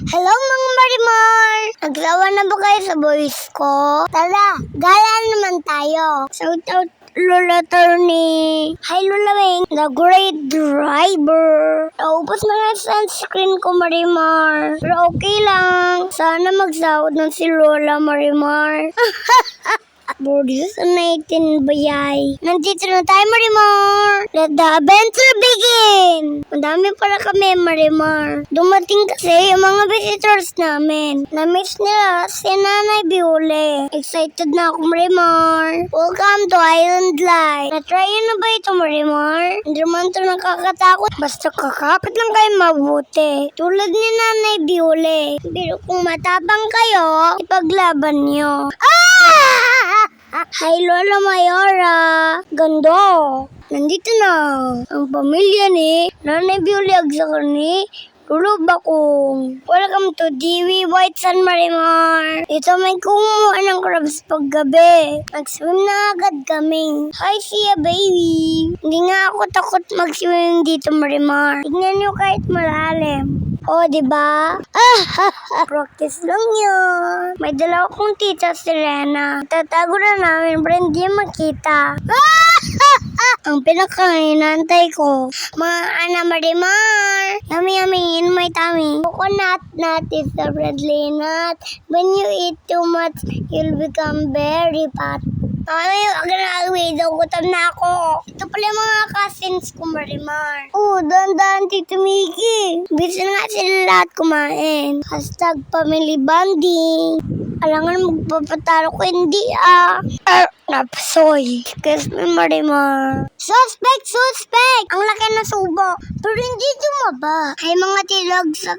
Hello mga Marimar! Nagsawa na ba kayo sa voice ko? Tara, gala naman tayo. Shout out Lola Tony. Hi Lola Wing, the great driver. Naubos na nga sunscreen ko Marimar. Pero okay lang. Sana magsahod ng si Lola Marimar. Borders sa 19 bayay. Nandito na tayo, Marimar. Let the adventure begin. Madami pala kami, Marimar. Dumating kasi yung mga visitors namin. Na-miss nila si Nanay Biole. Excited na ako, Marimar. Welcome to Island Life. Na-try na ba ito, Marimar? Hindi naman ito nakakatakot. Basta kakapit lang kayo mabuti. Tulad ni Nanay Biole. Pero kung matapang kayo, ipaglaban nyo. Hi Lola Mayora! Ganda! Nandito na ang pamilya ni Nanay Biole Agsakar ni Lolo Bakong. Welcome to Diwi White San Marimar. Ito may kumuha ng crabs paggabi. Nag-swim na agad kami. Hi Sia baby! Hindi nga ako takot mag-swim dito Marimar. Tignan nyo kahit malalim. Oh, diba? Practice lang yun. May dalawa kong tita si Rena. Tatago na namin para hindi makita. Ang pinakahinantay ko. Mga Ana Marimar. Yummy, in my tummy. Coconut nut is the friendly nut. When you eat too much, you'll become very fat. Ay, agad daw, gutom na ako. Ito pala yung mga cousins ko, Marimar. Dahan-dahan, Tito Mickey. Bisa nga sila lahat kumain. Hashtag family bonding. Alangan magpapatalo ko, hindi napasoy. Excuse me, Marimar. Suspect! Ang laki na subo. Pero hindi tumaba. Ay, mga tilog sa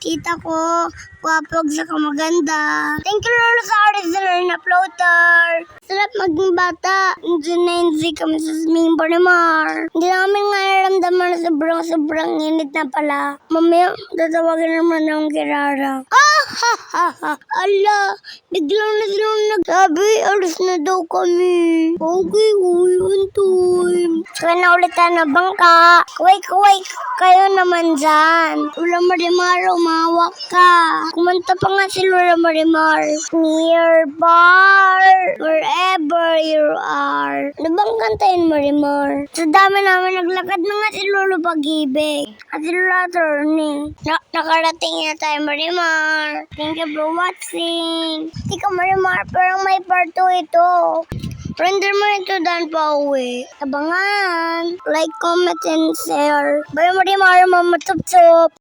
tita ko. Wapog sa kamaganda. Thank you, Lolo, sa original na floater. Sarap maging bata. Enzy kami sa swimming Marimar. Hindi namin nga naramdaman na sobrang init na pala. Mamaya, tatawagin naman ng kirara. Ala, biglang na silang nagsabi, alis na daw kami. Okay, uwi on time. Kaya na ulit na bangka. Kuway, kayo naman dyan. Lola Marimar, umawak ka. Kumanta pa nga si Lola Marimar. Nearby, wherever you are. Ano bang kantayin, Marimar? Sa dami namin naglakad na nga si Lolo Pag-ibig. At si Lola Tony. Nakarating na tayo, Marimar. Thank you for watching. Tika Marimar, parang may part 2 ito. Render mo ito dan pa uwi. Abangan. Like, comment, and share. Bye Marimar, Mama Tup Tup.